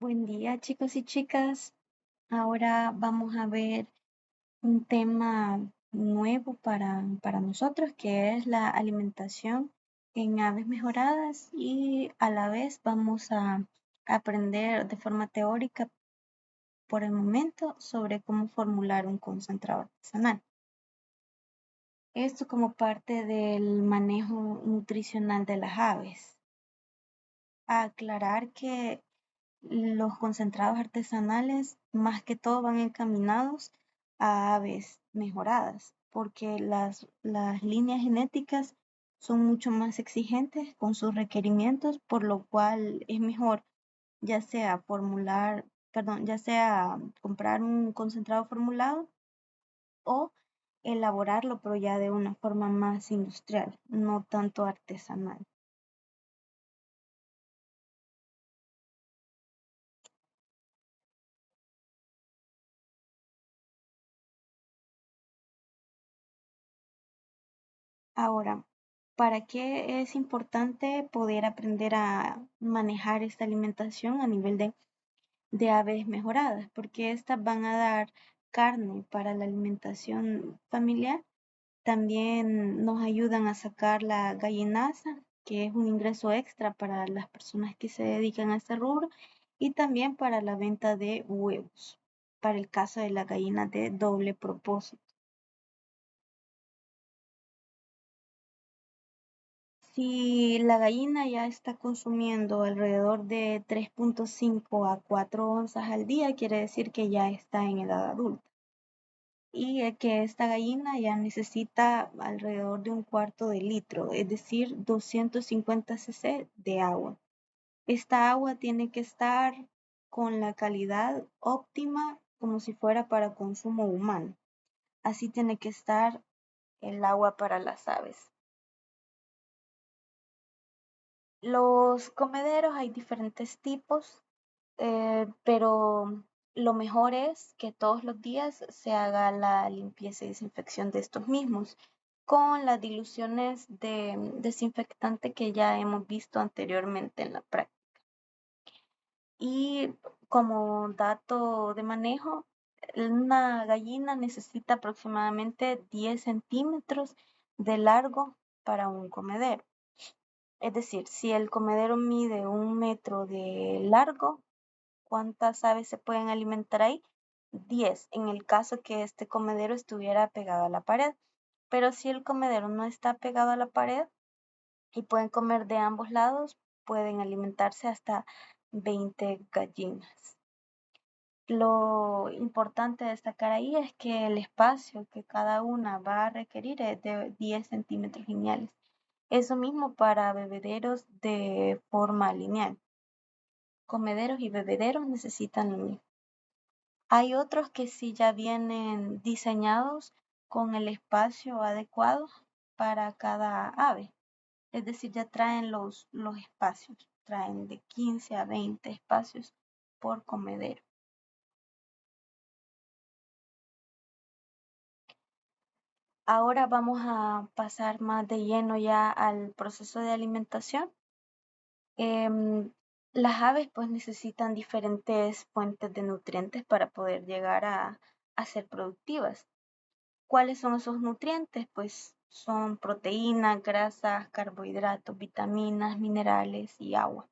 Buen día, chicos y chicas. Ahora vamos a ver un tema nuevo para nosotros, que es la alimentación en aves mejoradas y a la vez vamos a aprender de forma teórica por el momento sobre cómo formular un concentrado artesanal. Esto como parte del manejo nutricional de las aves. Aclarar que los concentrados artesanales más que todo van encaminados a aves mejoradas, porque las líneas genéticas son mucho más exigentes con sus requerimientos, por lo cual es mejor ya sea ya sea comprar un concentrado formulado o elaborarlo, pero ya de una forma más industrial, no tanto artesanal. Ahora, ¿para qué es importante poder aprender a manejar esta alimentación a nivel de aves mejoradas? Porque estas van a dar carne para la alimentación familiar. También nos ayudan a sacar la gallinaza, que es un ingreso extra para las personas que se dedican a este rubro, y también para la venta de huevos, para el caso de la gallina de doble propósito. Si la gallina ya está consumiendo alrededor de 3,5 a 4 onzas al día, quiere decir que ya está en edad adulta. Y que esta gallina ya necesita alrededor de un cuarto de litro, es decir, 250 cc de agua. Esta agua tiene que estar con la calidad óptima como si fuera para consumo humano. Así tiene que estar el agua para las aves. Los comederos hay diferentes tipos, pero lo mejor es que todos los días se haga la limpieza y desinfección de estos mismos con las diluciones de desinfectante que ya hemos visto anteriormente en la práctica. Y como dato de manejo, una gallina necesita aproximadamente 10 centímetros de largo para un comedero. Es decir, si el comedero mide 1 metro de largo, ¿cuántas aves se pueden alimentar ahí? 10, en el caso que este comedero estuviera pegado a la pared. Pero si el comedero no está pegado a la pared y pueden comer de ambos lados, pueden alimentarse hasta 20 gallinas. Lo importante de destacar ahí es que el espacio que cada una va a requerir es de 10 centímetros lineales. Eso mismo para bebederos de forma lineal. Comederos y bebederos necesitan lo mismo. Hay otros que sí ya vienen diseñados con el espacio adecuado para cada ave. Es decir, ya traen los espacios, traen de 15 a 20 espacios por comedero. Ahora vamos a pasar más de lleno ya al proceso de alimentación. Las aves pues necesitan diferentes fuentes de nutrientes para poder llegar a ser productivas. ¿Cuáles son esos nutrientes? Pues son proteínas, grasas, carbohidratos, vitaminas, minerales y agua.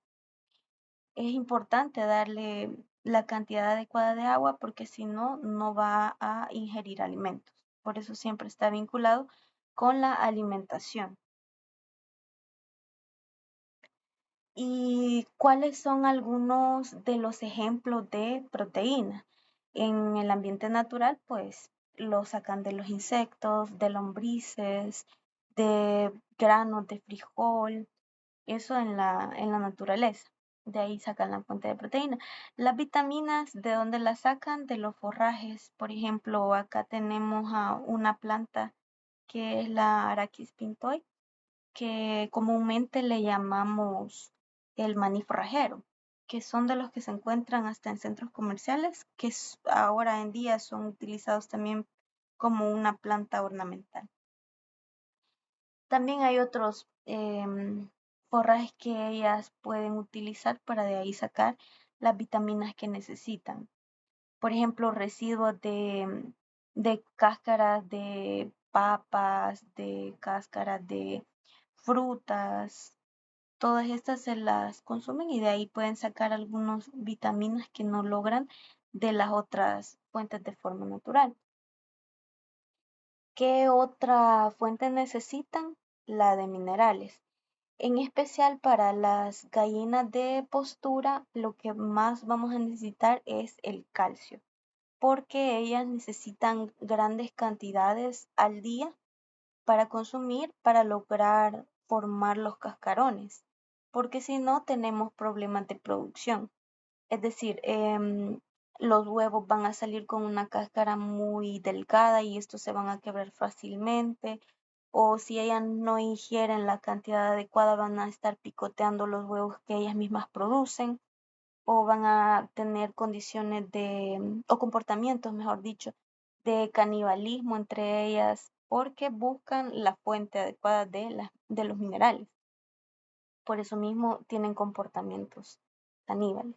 Es importante darle la cantidad adecuada de agua porque si no, no va a ingerir alimentos. Por eso siempre está vinculado con la alimentación. ¿Y cuáles son algunos de los ejemplos de proteína? En el ambiente natural, pues lo sacan de los insectos, de lombrices, de granos de frijol, eso en la naturaleza. De ahí sacan la fuente de proteína. Las vitaminas, ¿de dónde las sacan? De los forrajes. Por ejemplo, acá tenemos a una planta que es la Arachis pintoi, que comúnmente le llamamos el maní forrajero, que son de los que se encuentran hasta en centros comerciales, que ahora en día son utilizados también como una planta ornamental. También hay otros forrajes que ellas pueden utilizar para de ahí sacar las vitaminas que necesitan. Por ejemplo, residuos de cáscaras de papas, de cáscaras de frutas, todas estas se las consumen y de ahí pueden sacar algunas vitaminas que no logran de las otras fuentes de forma natural. ¿Qué otra fuente necesitan? La de minerales. En especial para las gallinas de postura, lo que más vamos a necesitar es el calcio, porque ellas necesitan grandes cantidades al día para consumir para lograr formar los cascarones, porque si no tenemos problemas de producción. Es decir, los huevos van a salir con una cáscara muy delgada y estos se van a quebrar fácilmente. O si ellas no ingieren la cantidad adecuada, van a estar picoteando los huevos que ellas mismas producen. O van a tener condiciones o comportamientos, mejor dicho, de canibalismo entre ellas, porque buscan la fuente adecuada de los minerales. Por eso mismo tienen comportamientos caníbales.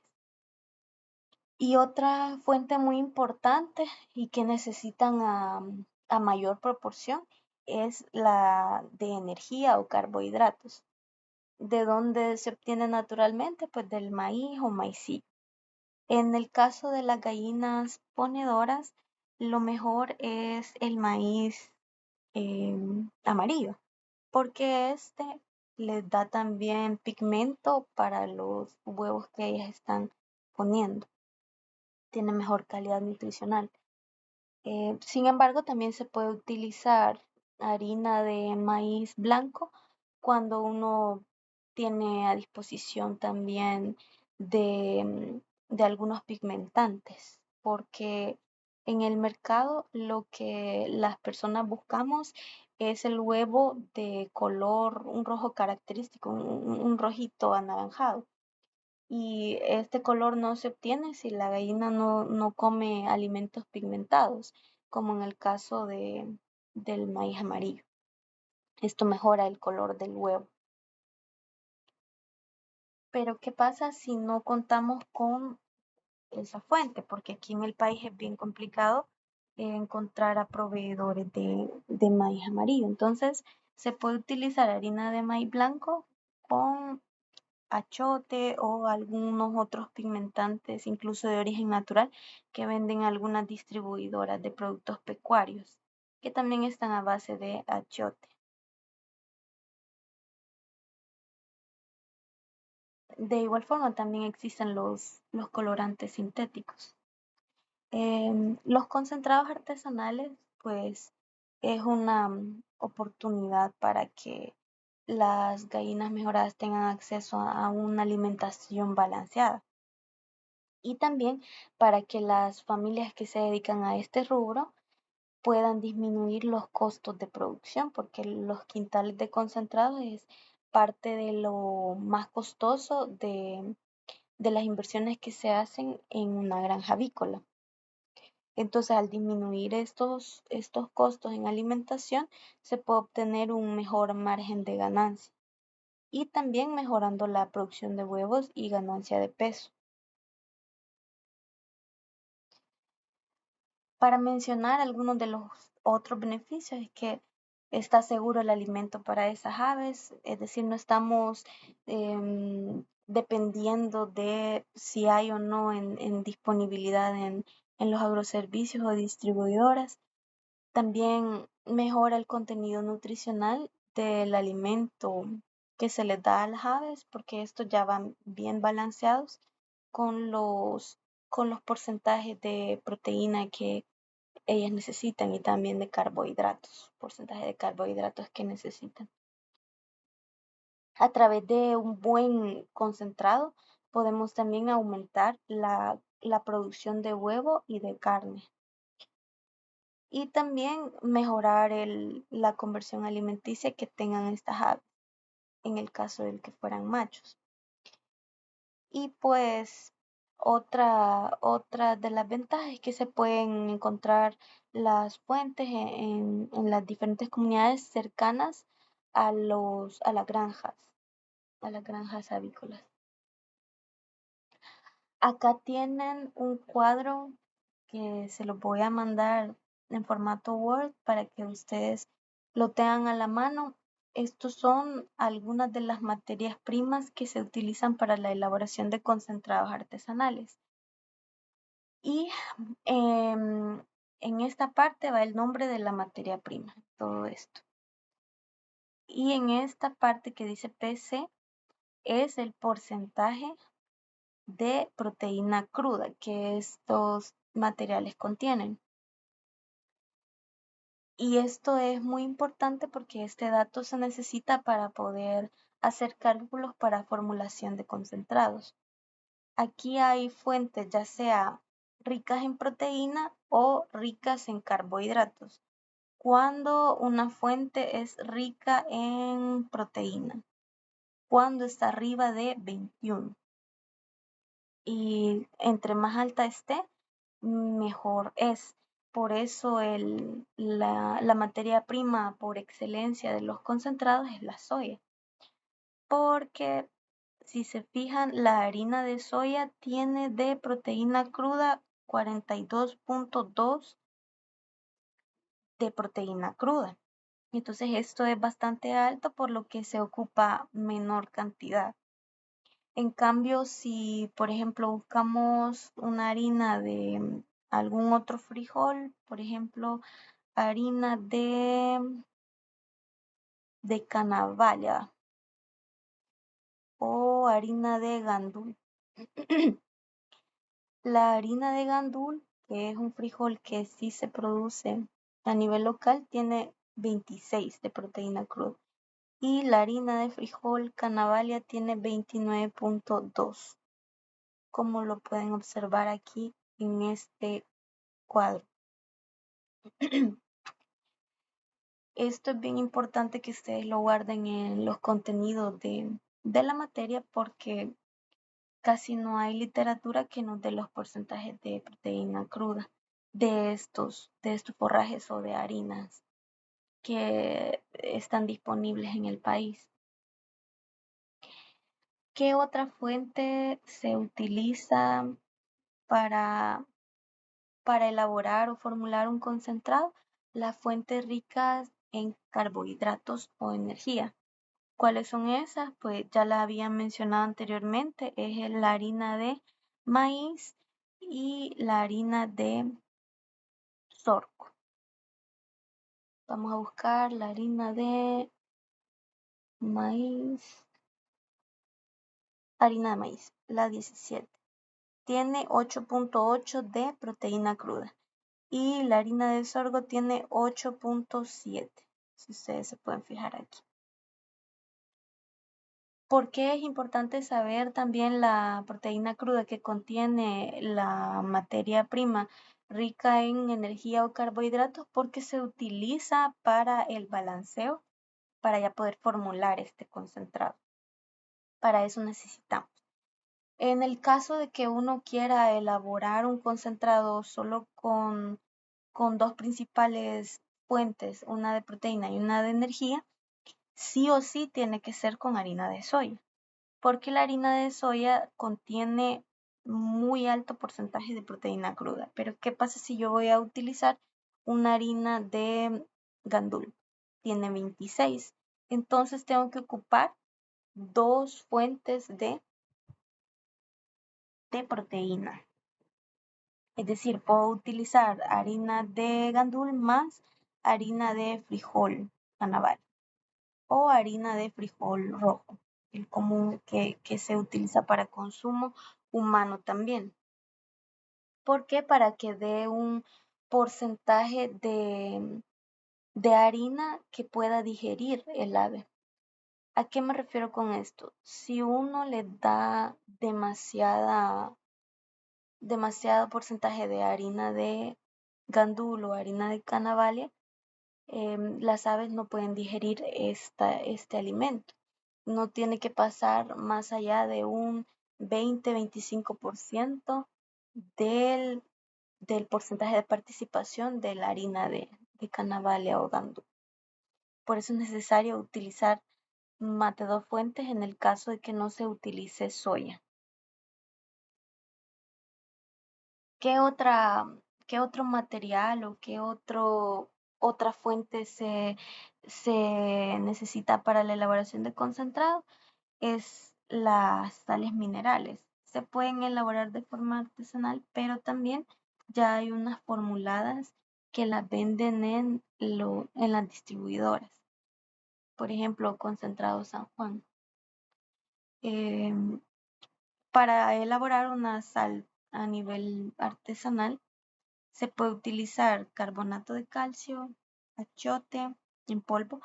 Y otra fuente muy importante y que necesitan a mayor proporción es la de energía o carbohidratos. ¿De dónde se obtiene naturalmente? Pues del maíz o maicillo. En el caso de las gallinas ponedoras, lo mejor es el maíz amarillo, porque este les da también pigmento para los huevos que ellas están poniendo. Tiene mejor calidad nutricional. Sin embargo, también se puede utilizar harina de maíz blanco cuando uno tiene a disposición también de algunos pigmentantes, porque en el mercado lo que las personas buscamos es el huevo de color, un rojo característico, un rojito anaranjado. Y este color no se obtiene si la gallina no come alimentos pigmentados, como en el caso del maíz amarillo. Esto mejora el color del huevo. Pero ¿qué pasa si no contamos con esa fuente? Porque aquí en el país es bien complicado encontrar a proveedores de maíz amarillo. Entonces, se puede utilizar harina de maíz blanco con achote o algunos otros pigmentantes, incluso de origen natural, que venden algunas distribuidoras de productos pecuarios, que también están a base de achote. De igual forma, también existen los colorantes sintéticos. Los concentrados artesanales, pues, es una oportunidad para que las gallinas mejoradas tengan acceso a una alimentación balanceada. Y también para que las familias que se dedican a este rubro puedan disminuir los costos de producción, porque los quintales de concentrados es parte de lo más costoso de las inversiones que se hacen en una granja avícola. Entonces, al disminuir estos costos en alimentación, se puede obtener un mejor margen de ganancia y también mejorando la producción de huevos y ganancia de peso. Para mencionar algunos de los otros beneficios es que está seguro el alimento para esas aves, es decir, no estamos dependiendo de si hay o no en disponibilidad en los agroservicios o distribuidoras. También mejora el contenido nutricional del alimento que se les da a las aves, porque estos ya van bien balanceados con con los porcentajes de proteína que ellas necesitan y también de carbohidratos, porcentaje de carbohidratos que necesitan. A través de un buen concentrado podemos también aumentar la producción de huevo y de carne. Y también mejorar la conversión alimenticia que tengan estas aves, en el caso de que fueran machos. Y pues otra de las ventajas es que se pueden encontrar las fuentes en las diferentes comunidades cercanas a las granjas avícolas. Acá tienen un cuadro que se lo voy a mandar en formato Word para que ustedes lo tengan a la mano. Estos son algunas de las materias primas que se utilizan para la elaboración de concentrados artesanales. Y en esta parte va el nombre de la materia prima, todo esto. Y en esta parte que dice PC es el porcentaje de proteína cruda que estos materiales contienen. Y esto es muy importante porque este dato se necesita para poder hacer cálculos para formulación de concentrados. Aquí hay fuentes ya sea ricas en proteína o ricas en carbohidratos. Cuando una fuente es rica en proteína, cuando está arriba de 21. Y entre más alta esté, mejor es. Por eso la materia prima por excelencia de los concentrados es la soya. Porque si se fijan, la harina de soya tiene de proteína cruda 42.2 de proteína cruda. Entonces esto es bastante alto por lo que se ocupa menor cantidad. En cambio, si por ejemplo buscamos una harina de algún otro frijol, por ejemplo, harina de canavalla o harina de gandul. La harina de gandul, que es un frijol que sí se produce a nivel local, tiene 26 de proteína cruda. Y la harina de frijol canavalla tiene 29.2, como lo pueden observar aquí en este cuadro. Esto es bien importante que ustedes lo guarden en los contenidos de la materia porque casi no hay literatura que nos dé los porcentajes de proteína cruda de estos forrajes o de harinas que están disponibles en el país. ¿Qué otra fuente se utiliza para, para elaborar o formular un concentrado? Las fuentes ricas en carbohidratos o energía. ¿Cuáles son esas? Pues ya la había mencionado anteriormente, es la harina de maíz y la harina de sorgo. Vamos a buscar la harina de maíz, la 17. Tiene 8.8 de proteína cruda y la harina de sorgo tiene 8.7, si ustedes se pueden fijar aquí. ¿Por qué es importante saber también la proteína cruda que contiene la materia prima rica en energía o carbohidratos? Porque se utiliza para el balanceo, para ya poder formular este concentrado. Para eso necesitamos. En el caso de que uno quiera elaborar un concentrado solo con dos principales fuentes, una de proteína y una de energía, sí o sí tiene que ser con harina de soya, porque la harina de soya contiene muy alto porcentaje de proteína cruda. Pero ¿qué pasa si yo voy a utilizar una harina de gandul? Tiene 26. Entonces tengo que ocupar dos fuentes de proteína. Es decir, puedo utilizar harina de gandul más harina de frijol canaval o harina de frijol rojo, el común que se utiliza para consumo humano también. ¿Por qué? Para que dé un porcentaje de harina que pueda digerir el ave. ¿A qué me refiero con esto? Si uno le da demasiado porcentaje de harina de gandul o harina de canavalia, las aves no pueden digerir este alimento. No tiene que pasar más allá de un 20-25% del, del porcentaje de participación de la harina de canavalia o gandul. Por eso es necesario utilizar más de dos fuentes en el caso de que no se utilice soya. ¿Qué otra, qué otro material o otra fuente se necesita para la elaboración de concentrado? Es las sales minerales. Se pueden elaborar de forma artesanal, pero también ya hay unas formuladas que las venden en las distribuidoras. Por ejemplo, concentrado San Juan. Em, para elaborar una sal a nivel artesanal, se puede utilizar carbonato de calcio, achiote en polvo,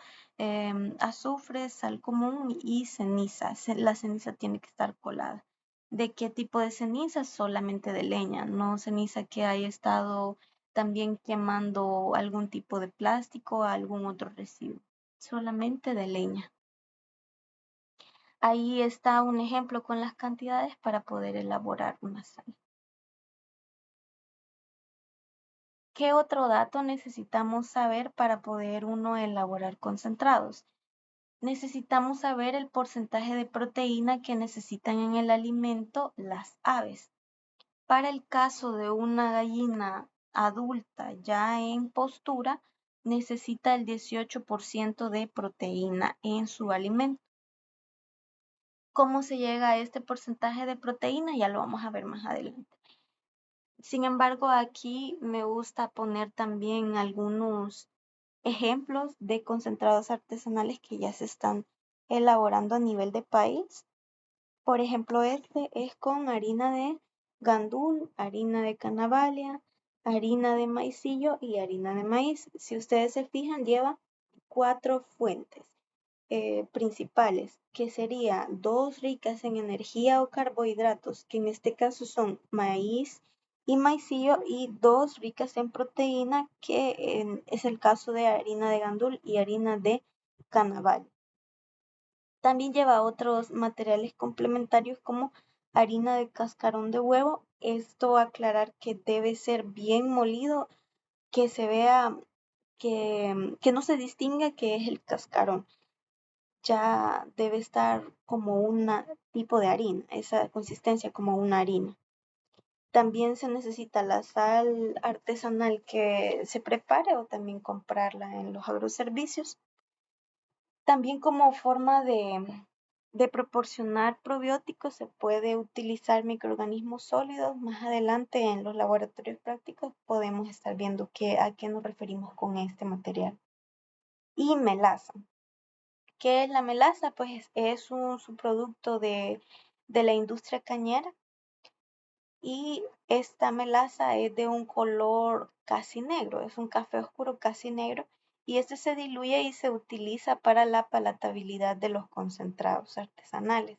azufre, sal común y ceniza. La ceniza tiene que estar colada. ¿De qué tipo de ceniza? Solamente de leña, no ceniza que haya estado también quemando algún tipo de plástico o algún otro residuo. Solamente de leña. Ahí está un ejemplo con las cantidades para poder elaborar una sal. ¿Qué otro dato necesitamos saber para poder uno elaborar concentrados? Necesitamos saber el porcentaje de proteína que necesitan en el alimento las aves. Para el caso de una gallina adulta ya en postura, necesita el 18% de proteína en su alimento. ¿Cómo se llega a este porcentaje de proteína? Ya lo vamos a ver más adelante. Sin embargo, aquí me gusta poner también algunos ejemplos de concentrados artesanales que ya se están elaborando a nivel de país. Por ejemplo, este es con harina de gandul, harina de canavalia, harina de maicillo y harina de maíz. Si ustedes se fijan, lleva 4 fuentes principales, que serían 2 ricas en energía o carbohidratos, que en este caso son maíz y maicillo, y 2 ricas en proteína, que es el caso de harina de gandul y harina de canabal. También lleva otros materiales complementarios como harina de cascarón de huevo. Esto aclarar que debe ser bien molido, que se vea que no se distinga que es el cascarón. Ya debe estar como un tipo de harina, esa consistencia como una harina. También se necesita la sal artesanal que se prepare o también comprarla en los agroservicios. También como forma de proporcionar probióticos se puede utilizar microorganismos sólidos. Más adelante en los laboratorios prácticos podemos estar viendo a qué nos referimos con este material. Y melaza. ¿Qué es la melaza? Pues es un subproducto de la industria cañera, y esta melaza es de un color casi negro, es un café oscuro casi negro, y este se diluye y se utiliza para la palatabilidad de los concentrados artesanales.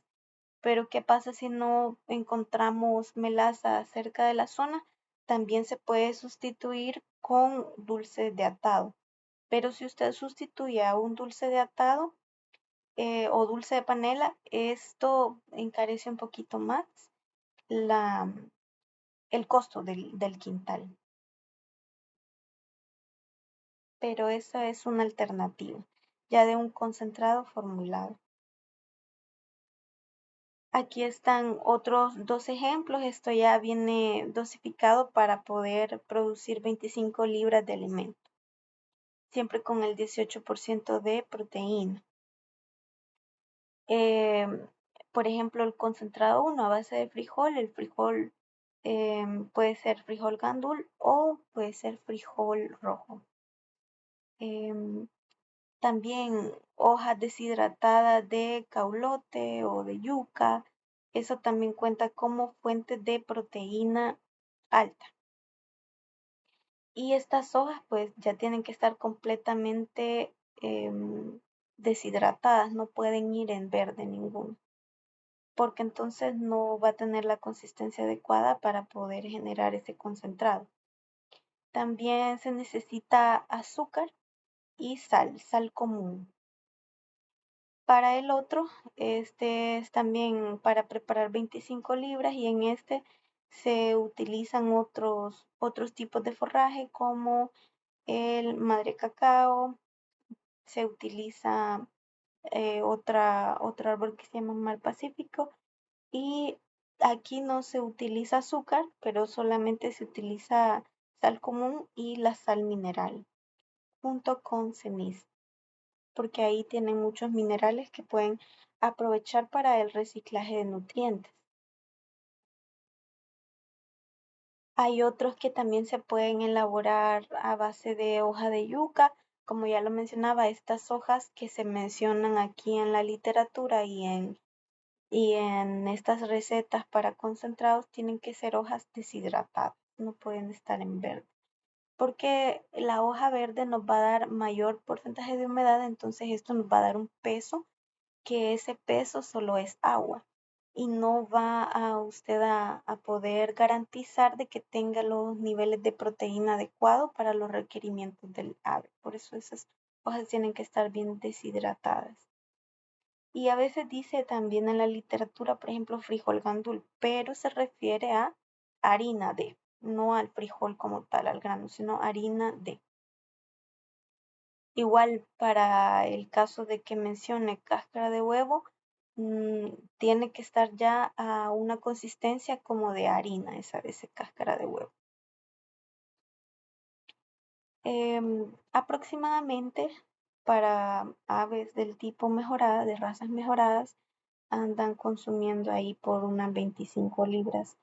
Pero ¿qué pasa si no encontramos melaza cerca de la zona? También se puede sustituir con dulce de atado. Pero si usted sustituye a un dulce de atado, o dulce de panela, esto encarece un poquito más la, el costo del quintal. Pero esa es una alternativa, ya de un concentrado formulado. Aquí están otros 2 ejemplos. Esto ya viene dosificado para poder producir 25 libras de alimento, siempre con el 18% de proteína. Por ejemplo, el concentrado 1 a base de frijol, el frijol puede ser frijol gandul o puede ser frijol rojo. También hojas deshidratadas de caulote o de yuca, eso también cuenta como fuente de proteína alta. Y estas hojas pues ya tienen que estar completamente deshidratadas, no pueden ir en verde ninguno, porque entonces no va a tener la consistencia adecuada para poder generar ese concentrado. También se necesita azúcar y sal común. Para el otro, este es también para preparar 25 libras, y en este se utilizan otros tipos de forraje como el madre cacao, se utiliza otro árbol que se llama mar pacífico, y Aquí no se utiliza azúcar, pero solamente se utiliza sal común y la sal mineral, junto con ceniza, porque ahí tienen muchos minerales que pueden aprovechar para el reciclaje de nutrientes. Hay otros que también se pueden elaborar a base de hoja de yuca, como ya lo mencionaba, estas hojas que se mencionan aquí en la literatura y en estas recetas para concentrados tienen que ser hojas deshidratadas, no pueden estar en verde, porque la hoja verde nos va a dar mayor porcentaje de humedad, entonces esto nos va a dar un peso, que ese peso solo es agua y no va a usted a poder garantizar de que tenga los niveles de proteína adecuados para los requerimientos del ave. Por eso esas hojas tienen que estar bien deshidratadas. Y a veces dice también en la literatura, por ejemplo, frijol gandul, pero se refiere a harina de, no al frijol como tal, al grano, sino harina de. Igual para el caso de que mencione cáscara de huevo, tiene que estar ya a una consistencia como de harina, esa cáscara de huevo. Aproximadamente para aves del tipo mejorada, de razas mejoradas, andan consumiendo ahí por unas 25 libras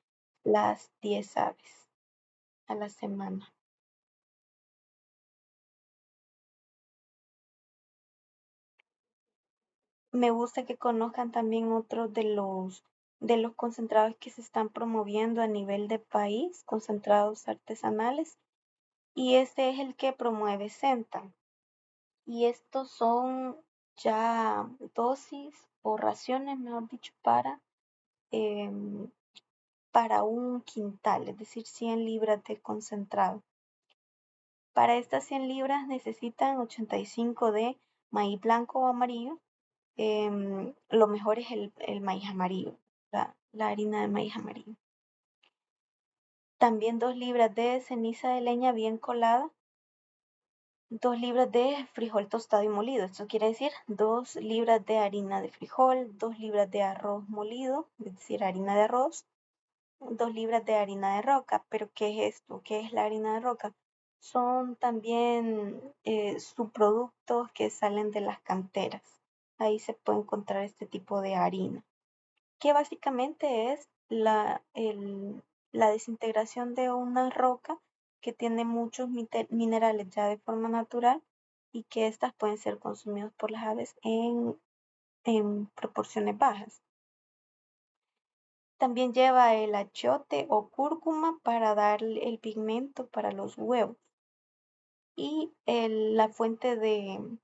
las 10 aves a la semana. Me gusta que conozcan también otros de los concentrados que se están promoviendo a nivel de país, concentrados artesanales, y este es el que promueve Senta. Y estos son ya dosis o raciones, mejor dicho, em, para un quintal, es decir, 100 libras de concentrado. Para estas 100 libras necesitan 85 de maíz blanco o amarillo. Lo mejor es el maíz amarillo, la harina de maíz amarillo. También 2 libras de ceniza de leña bien colada, 2 libras de frijol tostado y molido. Esto quiere decir 2 libras de harina de frijol, 2 libras de arroz molido, es decir, harina de arroz, 2 libras de harina de roca. ¿Pero qué es esto? ¿Qué es la harina de roca? Son también subproductos que salen de las canteras. Ahí se puede encontrar este tipo de harina, que básicamente es la desintegración de una roca que tiene muchos minerales ya de forma natural y que estas pueden ser consumidos por las aves en proporciones bajas. También lleva el achiote o cúrcuma para darle el pigmento para los huevos. Y la fuente de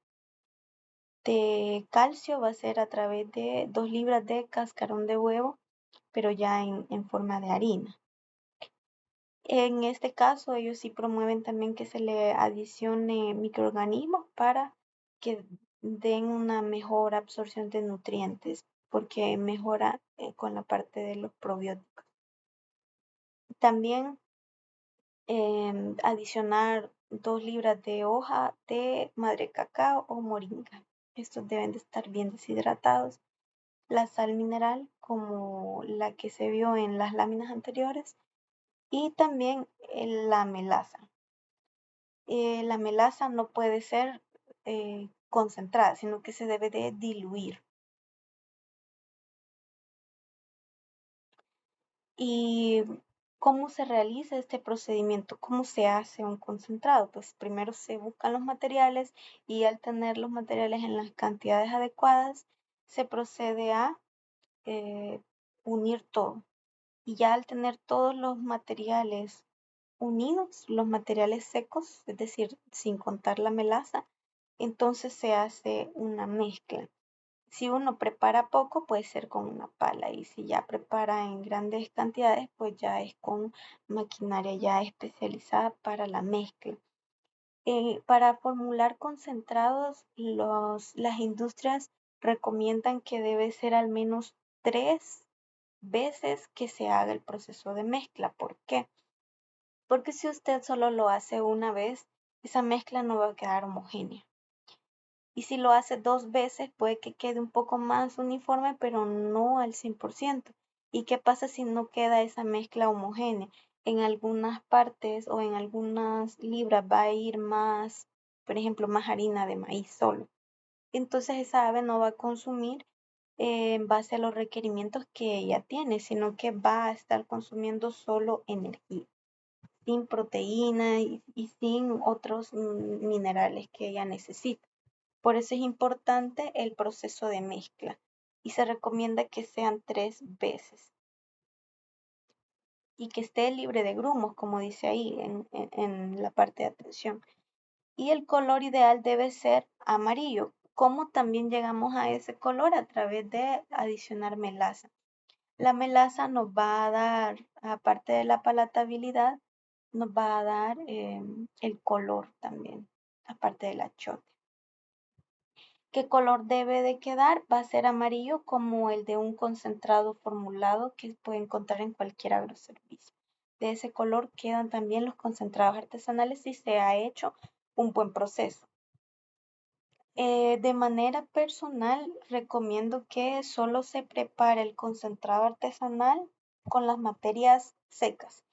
calcio va a ser a través de 2 libras de cascarón de huevo, pero ya en forma de harina. En este caso, ellos sí promueven también que se le adicione microorganismos para que den una mejor absorción de nutrientes, porque mejora con la parte de los probióticos. También adicionar 2 libras de hoja de madre cacao o moringa. Estos deben de estar bien deshidratados. La sal mineral, como la que se vio en las láminas anteriores, y también la melaza. La melaza no puede ser concentrada, sino que se debe de diluir. ¿Y cómo se realiza este procedimiento? ¿Cómo se hace un concentrado? Pues primero se buscan los materiales y al tener los materiales en las cantidades adecuadas, se procede a eh, unir todo. Y ya al tener todos los materiales unidos, los materiales secos, es decir, sin contar la melaza, entonces se hace una mezcla. Si uno prepara poco, puede ser con una pala, y si ya prepara en grandes cantidades, pues ya es con maquinaria ya especializada para la mezcla. Para formular concentrados, las industrias recomiendan que debe ser al menos 3 veces que se haga el proceso de mezcla. ¿Por qué? Porque si usted solo lo hace una vez, esa mezcla no va a quedar homogénea. Y si lo hace 2 veces, puede que quede un poco más uniforme, pero no al 100%. ¿Y qué pasa si no queda esa mezcla homogénea? En algunas partes o en algunas libras va a ir más, por ejemplo, más harina de maíz solo. Entonces esa ave no va a consumir en base a los requerimientos que ella tiene, sino que va a estar consumiendo solo energía, sin proteína y sin otros minerales que ella necesita. Por eso es importante el proceso de mezcla y se recomienda que sean 3 veces y que esté libre de grumos, como dice ahí en la parte de atención. Y el color ideal debe ser amarillo. ¿Cómo también llegamos a ese color? A través de adicionar melaza. La melaza nos va a dar, aparte de la palatabilidad, nos va a dar el color también, aparte del achiote. ¿Qué color debe de quedar? Va a ser amarillo como el de un concentrado formulado que puede encontrar en cualquier agroservicio. De ese color quedan también los concentrados artesanales si se ha hecho un buen proceso. De manera personal, recomiendo que solo se prepare el concentrado artesanal con las materias secas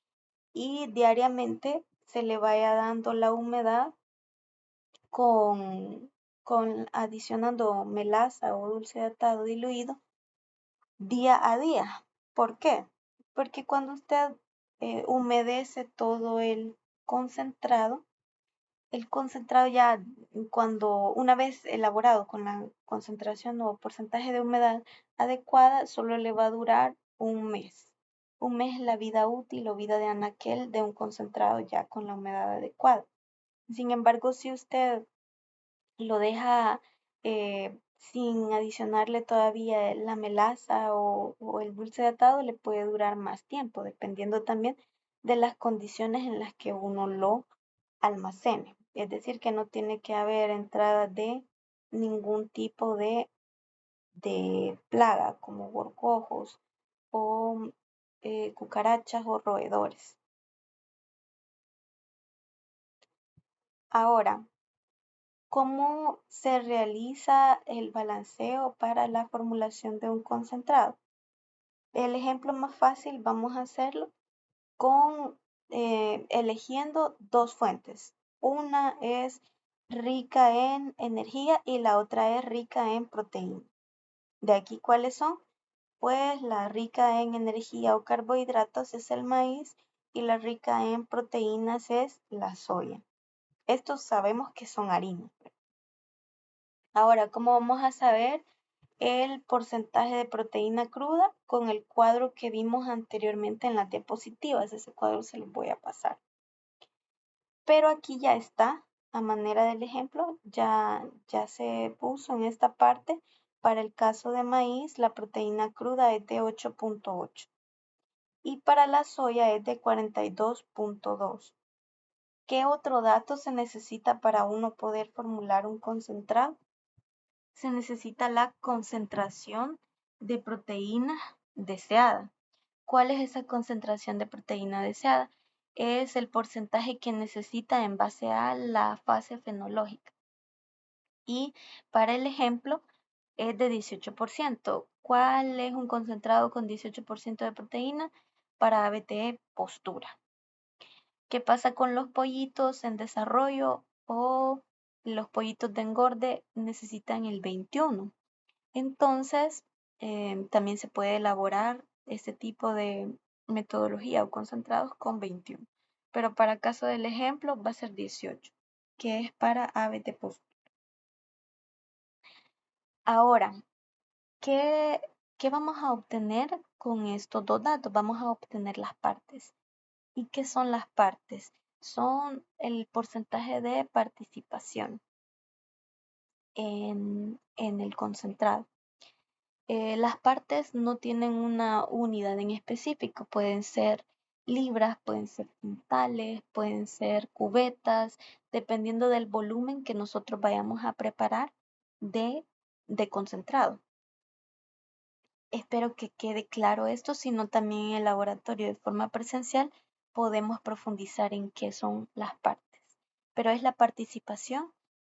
y diariamente se le vaya dando la humedad con, adicionando melaza o dulce de atado diluido día a día. ¿Por qué? Porque cuando usted humedece todo el concentrado ya cuando una vez elaborado con la concentración o porcentaje de humedad adecuada, solo le va a durar un mes. Un mes es la vida útil o vida de anaquel de un concentrado ya con la humedad adecuada. Sin embargo, si usted lo deja sin adicionarle todavía la melaza o el dulce de atado, le puede durar más tiempo, dependiendo también de las condiciones en las que uno lo almacene. Es decir, que no tiene que haber entrada de ningún tipo de plaga como gorgojos o cucarachas o roedores. Ahora, ¿cómo se realiza el balanceo para la formulación de un concentrado? El ejemplo más fácil vamos a hacerlo con eligiendo 2 fuentes. Una es rica en energía y la otra es rica en proteína. ¿De aquí cuáles son? Pues la rica en energía o carbohidratos es el maíz y la rica en proteínas es la soya. Estos sabemos que son harinas. Ahora, ¿cómo vamos a saber el porcentaje de proteína cruda? Con el cuadro que vimos anteriormente en las diapositivas. Ese cuadro se los voy a pasar. Pero aquí ya está, a manera del ejemplo, ya se puso en esta parte. Para el caso de maíz, la proteína cruda es de 8.8 y para la soya es de 42.2. ¿Qué otro dato se necesita para uno poder formular un concentrado? Se necesita la concentración de proteína deseada. ¿Cuál es esa concentración de proteína deseada? Es el porcentaje que necesita en base a la fase fenológica. Y para el ejemplo es de 18%. ¿Cuál es un concentrado con 18% de proteína? Para ABTE postura. ¿Qué pasa con los pollitos en desarrollo o los pollitos de engorde necesitan el 21? Entonces, también se puede elaborar este tipo de metodología o concentrados con 21. Pero para caso del ejemplo va a ser 18, que es para ABT post. Ahora, ¿qué vamos a obtener con estos dos datos? Vamos a obtener las partes. ¿Y qué son las partes? Son el porcentaje de participación en el concentrado. Las partes no tienen una unidad en específico, pueden ser libras, pueden ser quintales, pueden ser cubetas, dependiendo del volumen que nosotros vayamos a preparar de concentrado. Espero que quede claro esto, sino también en el laboratorio de forma presencial podemos profundizar en qué son las partes. Pero es la participación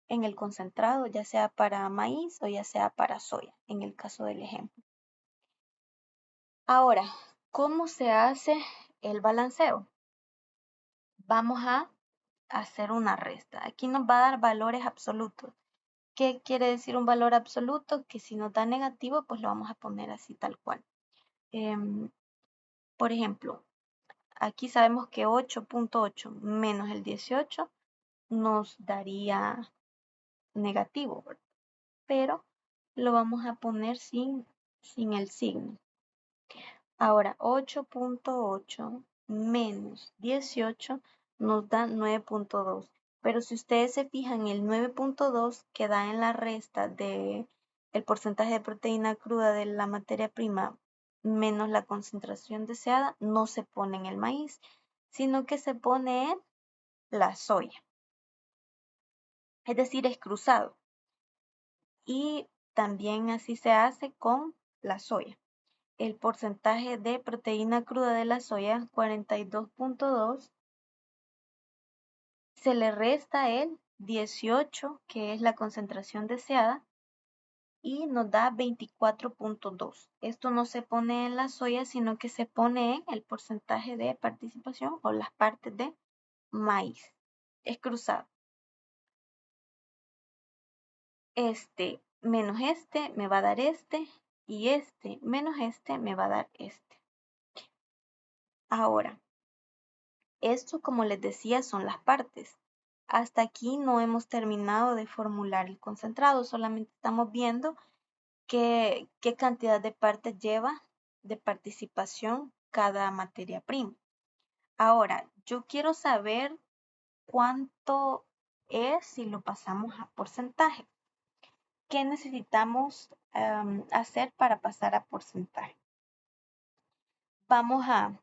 en el concentrado, ya sea para maíz o ya sea para soya, en el caso del ejemplo. Ahora, ¿cómo se hace el balanceo? Vamos a hacer una resta. Aquí nos va a dar valores absolutos. ¿Qué quiere decir un valor absoluto? Que si nos da negativo, pues lo vamos a poner así tal cual. Por ejemplo, aquí sabemos que 8.8 menos el 18 nos daría negativo, ¿verdad? Pero lo vamos a poner sin el signo. Ahora, 8.8 menos 18 nos da 9.2. Pero si ustedes se fijan, el 9.2 que da en la resta de el porcentaje de proteína cruda de la materia prima menos la concentración deseada, no se pone en el maíz, sino que se pone en la soya. Es decir, es cruzado. Y también así se hace con la soya. El porcentaje de proteína cruda de la soya, 42.2, se le resta el 18, que es la concentración deseada, y nos da 24.2. Esto no se pone en la soya, sino que se pone en el porcentaje de participación o las partes de maíz. Es cruzado. Este menos este me va a dar este, y este menos este me va a dar este. Ahora, esto, como les decía, son las partes. Hasta aquí no hemos terminado de formular el concentrado, solamente estamos viendo qué cantidad de partes lleva de participación cada materia prima. Ahora, yo quiero saber cuánto es si lo pasamos a porcentaje. ¿Qué necesitamos hacer para pasar a porcentaje? Vamos a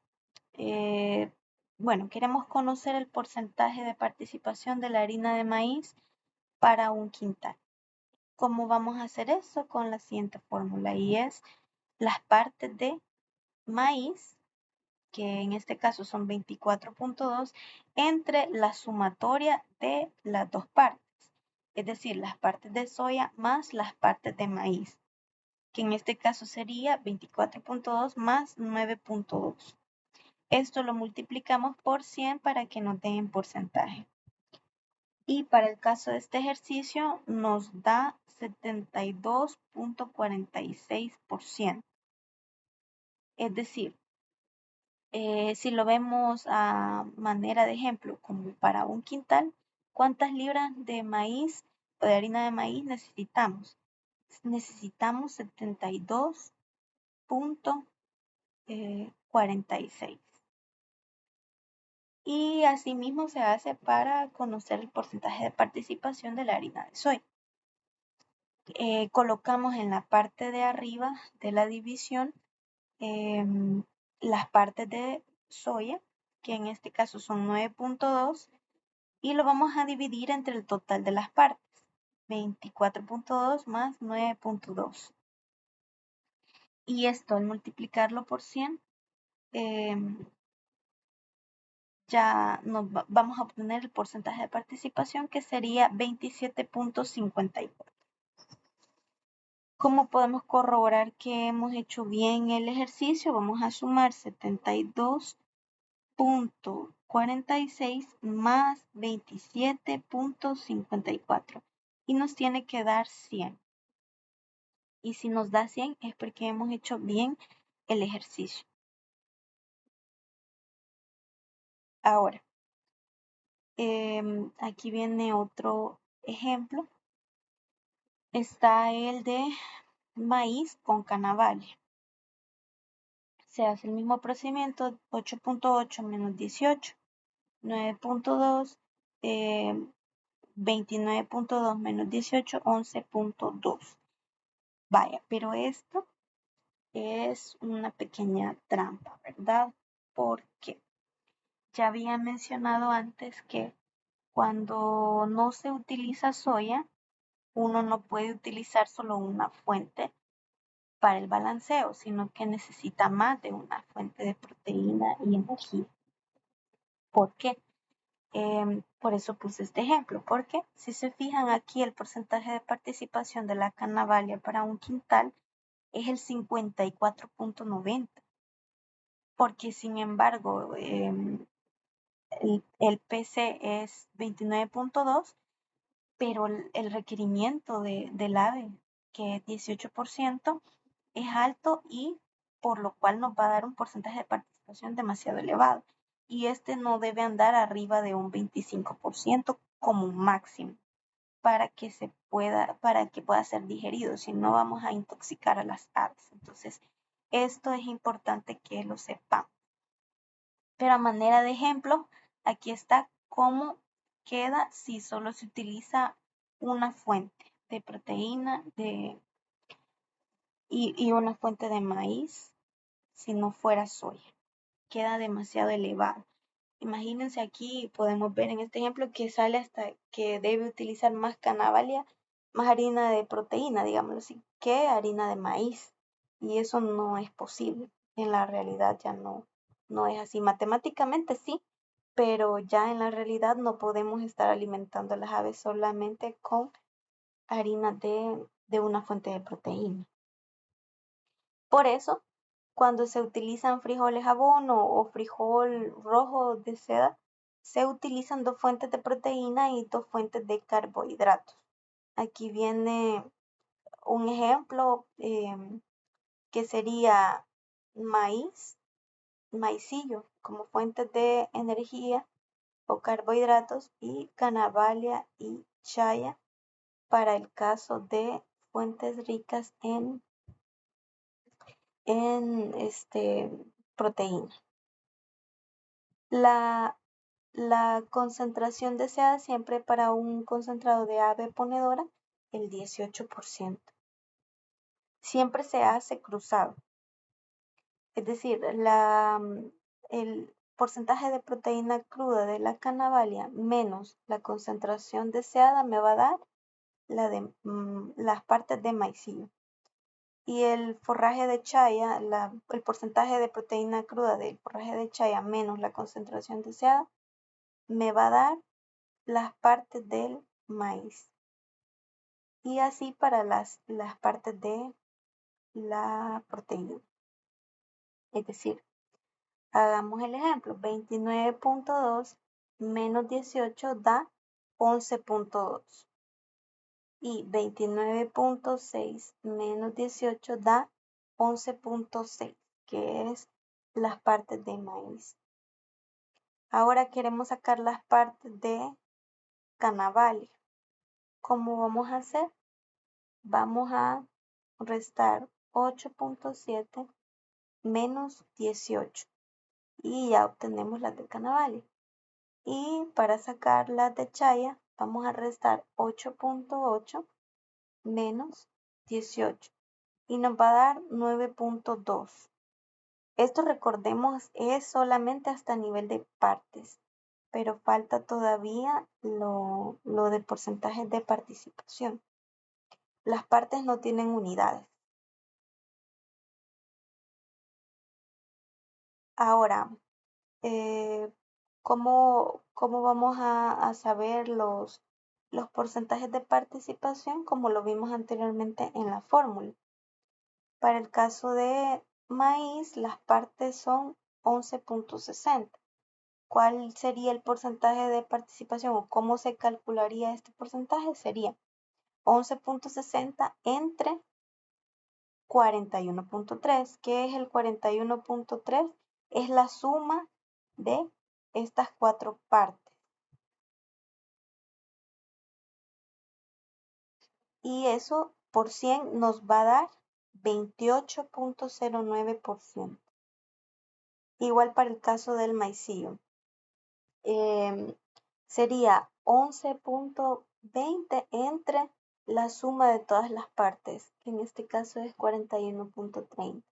bueno, queremos conocer el porcentaje de participación de la harina de maíz para un quintal. ¿Cómo vamos a hacer eso? Con la siguiente fórmula, y es las partes de maíz, que en este caso son 24.2, entre la sumatoria de las dos partes, es decir, las partes de soya más las partes de maíz, que en este caso sería 24.2 más 9.2. Esto lo multiplicamos por 100 para que nos den en porcentaje. Y para el caso de este ejercicio nos da 72.46%. Es decir, si lo vemos a manera de ejemplo, como para un quintal, ¿cuántas libras de maíz o de harina de maíz necesitamos? Necesitamos 72.46. Y asimismo se hace para conocer el porcentaje de participación de la harina de soya. Colocamos en la parte de arriba de la división las partes de soya, que en este caso son 9.2, y lo vamos a dividir entre el total de las partes, 24.2 más 9.2. Y esto al multiplicarlo por 100, ya vamos a obtener el porcentaje de participación, que sería 27.54. ¿Cómo podemos corroborar que hemos hecho bien el ejercicio? Vamos a sumar 72.46 más 27.54 y nos tiene que dar 100. Y si nos da 100 es porque hemos hecho bien el ejercicio. Ahora, aquí viene otro ejemplo. Está el de maíz con canavalia. Se hace el mismo procedimiento, 8.8 menos 18, 9.2, 29.2 menos 18, 11.2. Vaya, pero esto es una pequeña trampa, ¿verdad? Porque ya había mencionado antes que cuando no se utiliza soya, uno no puede utilizar solo una fuente para el balanceo, sino que necesita más de una fuente de proteína y energía. ¿Por qué? Por eso puse este ejemplo, porque si se fijan aquí, el porcentaje de participación de la canavalia para un quintal es el 54.90. porque sin embargo el PC es 29.2, pero el requerimiento del AVE, que es 18%, es alto y por lo cual nos va a dar un porcentaje de participación demasiado elevado. Y este no debe andar arriba de un 25% como máximo para que pueda ser digerido, si no vamos a intoxicar a las aves. Entonces, esto es importante que lo sepan. Pero a manera de ejemplo, aquí está cómo queda si solo se utiliza una fuente de proteína y una fuente de maíz, si no fuera soya. Queda demasiado elevado. Imagínense aquí, podemos ver en este ejemplo que sale hasta que debe utilizar más canavalia, más harina de proteína, digámoslo así, que harina de maíz. Y eso no es posible. En la realidad ya no es así. Matemáticamente sí, pero ya en la realidad no podemos estar alimentando a las aves solamente con harina de una fuente de proteína. Por eso, cuando se utilizan frijoles abono o frijol rojo de seda, se utilizan dos fuentes de proteína y dos fuentes de carbohidratos. Aquí viene un ejemplo que sería maíz, maicillo como fuentes de energía o carbohidratos y canavalia y chaya para el caso de fuentes ricas en proteína. La, la concentración deseada siempre para un concentrado de ave ponedora, el 18%. Siempre se hace cruzado. Es decir, el porcentaje de proteína cruda de la canavalia menos la concentración deseada me va a dar las partes de maicillo. Y el forraje de chaya, el porcentaje de proteína cruda del forraje de chaya menos la concentración deseada, me va a dar las partes del maíz. Y así para las partes de la proteína. Es decir, hagamos el ejemplo, 29.2 menos 18 da 11.2. Y 29.6 menos 18 da 11.6, que es las partes de maíz. Ahora queremos sacar las partes de canavalia. ¿Cómo vamos a hacer? Vamos a restar 8.7 menos 18 y ya obtenemos las de canavalia. Y para sacar las de chaya, vamos a restar 8.8 menos 18 y nos va a dar 9.2. Esto, recordemos, es solamente hasta nivel de partes, pero falta todavía lo de porcentajes de participación. Las partes no tienen unidades. Ahora, ¿cómo vamos a saber los porcentajes de participación? Como lo vimos anteriormente en la fórmula. Para el caso de maíz, las partes son 11.60. ¿Cuál sería el porcentaje de participación o cómo se calcularía este porcentaje? Sería 11.60 entre 41.3. ¿Qué es el 41.3? Es la suma de estas cuatro partes. Y eso por 100 nos va a dar 28.09%. Igual para el caso del maicillo. Sería 11.20 entre la suma de todas las partes, que en este caso es 41.30.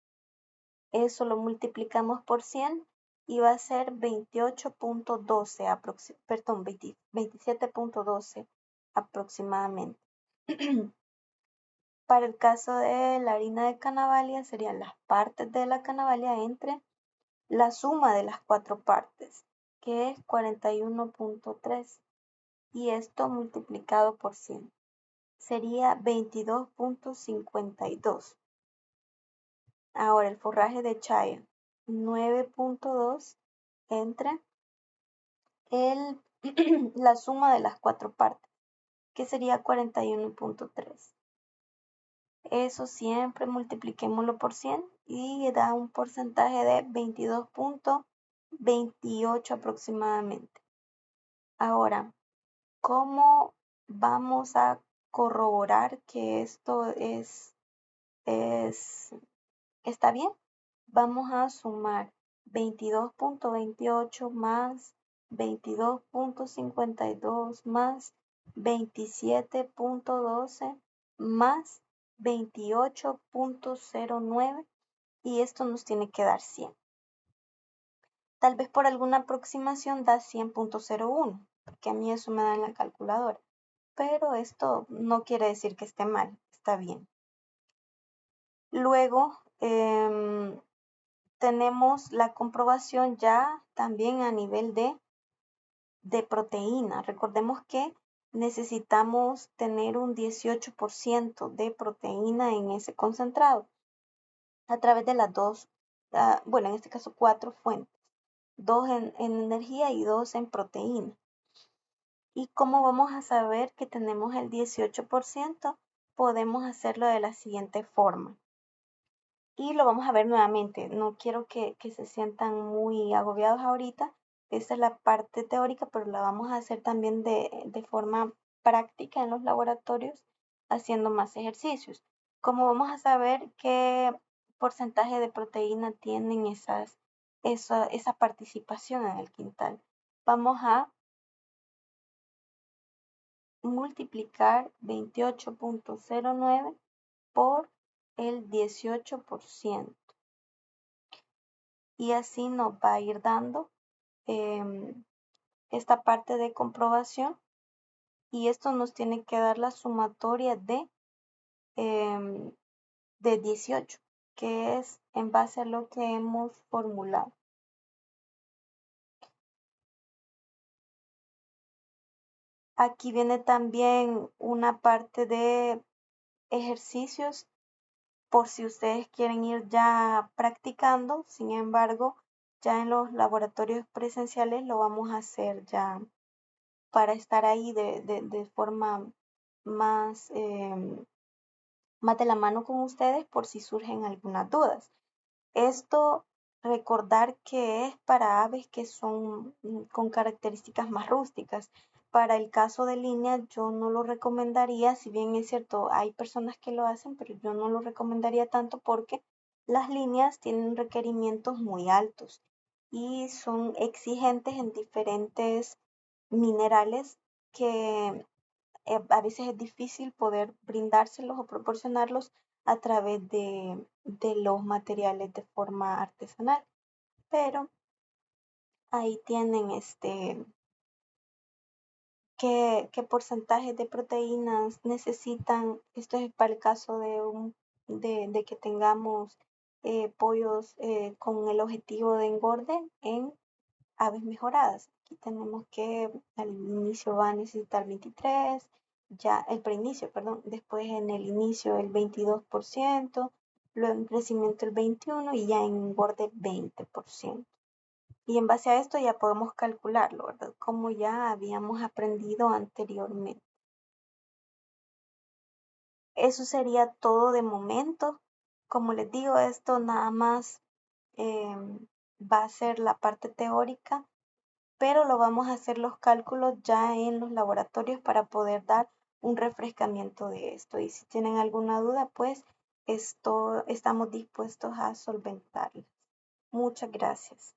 Eso lo multiplicamos por 100 y va a ser 28.12, perdón, 27.12 aproximadamente. Para el caso de la harina de canavalia, serían las partes de la canavalia entre la suma de las cuatro partes, que es 41.3, y esto multiplicado por 100 sería 22.52. Ahora el forraje de chaya 9.2 entre la suma de las 4 partes, que sería 41.3. Eso siempre multipliquémoslo por 100 y da un porcentaje de 22.28 aproximadamente. Ahora, ¿cómo vamos a corroborar que esto está bien? Vamos a sumar 22.28 más 22.52 más 27.12 más 28.09 y esto nos tiene que dar 100. Tal vez por alguna aproximación da 100.01, porque a mí eso me da en la calculadora. Pero esto no quiere decir que esté mal, está bien. Luego tenemos la comprobación ya también a nivel de proteína. Recordemos que necesitamos tener un 18% de proteína en ese concentrado a través de las dos, bueno, en este caso 4 fuentes, 2 en energía y 2 en proteína. ¿Y cómo vamos a saber que tenemos el 18%? Podemos hacerlo de la siguiente forma. Y lo vamos a ver nuevamente. No quiero que se sientan muy agobiados ahorita. Esta es la parte teórica, pero la vamos a hacer también de forma práctica en los laboratorios, haciendo más ejercicios. ¿Cómo vamos a saber qué porcentaje de proteína tienen esa participación en el quintal? Vamos a multiplicar 28.09 por el 18%. Y así nos va a ir dando esta parte de comprobación. Y esto nos tiene que dar la sumatoria de 18, que es en base a lo que hemos formulado. Aquí viene también una parte de ejercicios por si ustedes quieren ir ya practicando. Sin embargo, ya en los laboratorios presenciales lo vamos a hacer ya para estar ahí de forma más, más de la mano con ustedes por si surgen algunas dudas. Esto recordar que es para aves que son con características más rústicas. Para el caso de línea yo no lo recomendaría, si bien es cierto, hay personas que lo hacen, pero yo no lo recomendaría tanto porque las líneas tienen requerimientos muy altos y son exigentes en diferentes minerales que a veces es difícil poder brindárselos o proporcionarlos a través de los materiales de forma artesanal. Pero ahí tienen qué porcentaje de proteínas necesitan. Esto es para el caso de que tengamos pollos con el objetivo de engorde en aves mejoradas. Aquí tenemos que al inicio va a necesitar 23, ya el preinicio, perdón, después en el inicio el 22%, luego en crecimiento el 21% y ya en engorde 20%. Y en base a esto ya podemos calcularlo, ¿verdad? Como ya habíamos aprendido anteriormente. Eso sería todo de momento. Como les digo, esto nada más va a ser la parte teórica, pero lo vamos a hacer los cálculos ya en los laboratorios para poder dar un refrescamiento de esto. Y si tienen alguna duda, pues estamos dispuestos a solventarla. Muchas gracias.